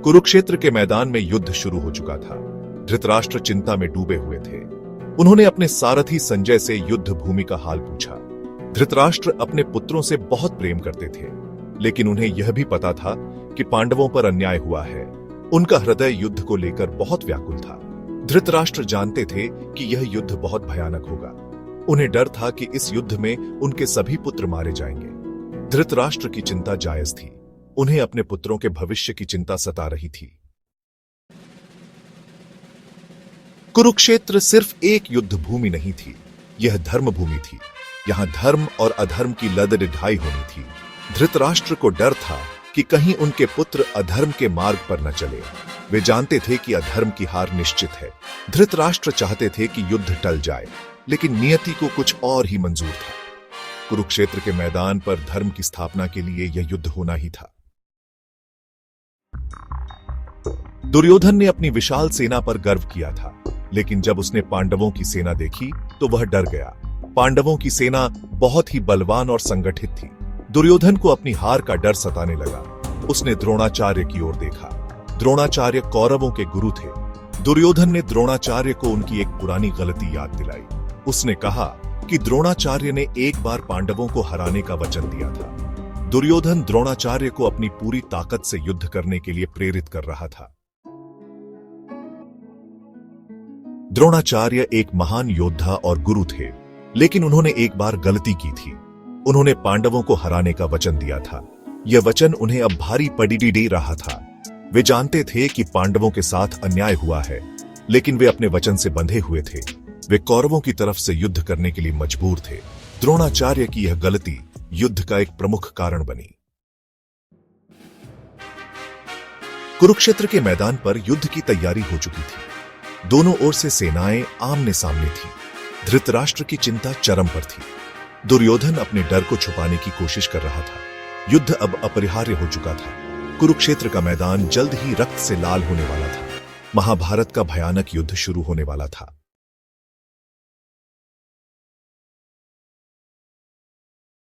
कुरुक्षेत्र के मैदान में युद्ध शुरू हो चुका था। धृतराष्ट्र चिंता में डूबे हुए थे। उन्होंने अपने सारथी संजय से युद्ध भूमि का हाल पूछा। धृतराष्ट्र अपने पुत्रों से बहुत प्रेम करते थे, लेकिन उन्हें यह भी पता था कि पांडवों पर अन्याय हुआ है। उनका हृदय युद्ध को लेकर बहुत व्याकुल था। धृतराष्ट्र जानते थे कि यह युद्ध बहुत भयानक होगा। उन्हें डर था कि इस युद्ध में उनके सभी पुत्र मारे जाएंगे। धृतराष्ट्र की चिंता जायज थी। उन्हें अपने पुत्रों के भविष्य की चिंता सता रही थी। कुरुक्षेत्र सिर्फ एक युद्ध भूमि नहीं थी, यह धर्म भूमि थी। यहां धर्म और अधर्म की लड़ाई होनी थी। धृतराष्ट्र को डर था कि कहीं उनके पुत्र अधर्म के मार्ग पर न चले। वे जानते थे कि अधर्म की हार निश्चित है। धृतराष्ट्र चाहते थे कि युद्ध टल जाए, लेकिन नियति को कुछ और ही मंजूर था। कुरुक्षेत्र के मैदान पर धर्म की स्थापना के लिए यह युद्ध होना ही था। दुर्योधन ने अपनी विशाल सेना पर गर्व किया था, लेकिन जब उसने पांडवों की सेना देखी तो वह डर गया। पांडवों की सेना बहुत ही बलवान और संगठित थी। दुर्योधन को अपनी हार का डर सताने लगा। उसने द्रोणाचार्य की ओर देखा। द्रोणाचार्य कौरवों के गुरु थे। दुर्योधन ने द्रोणाचार्य को उनकी एक पुरानी गलती याद दिलाई। उसने कहा कि द्रोणाचार्य ने एक बार पांडवों को हराने का वचन दिया था। दुर्योधन द्रोणाचार्य को अपनी पूरी ताकत से युद्ध करने के लिए प्रेरित कर रहा था। द्रोणाचार्य एक महान योद्धा और गुरु थे, लेकिन उन्होंने एक बार गलती की थी। उन्होंने पांडवों को हराने का वचन दिया था। यह वचन उन्हें अब भारी पड़ी दे रहा था। वे जानते थे कि पांडवों के साथ अन्याय हुआ है, लेकिन वे अपने वचन से बंधे हुए थे। वे कौरवों की तरफ से युद्ध करने के लिए मजबूर थे। द्रोणाचार्य की यह गलती युद्ध का एक प्रमुख कारण बनी। कुरुक्षेत्र के मैदान पर युद्ध की तैयारी हो चुकी थी। दोनों ओर से सेनाएं आमने सामने थी। धृतराष्ट्र की चिंता चरम पर थी। दुर्योधन अपने डर को छुपाने की कोशिश कर रहा था। युद्ध अब अपरिहार्य हो चुका था। कुरुक्षेत्र का मैदान जल्द ही रक्त से लाल होने वाला था। महाभारत का भयानक युद्ध शुरू होने वाला था।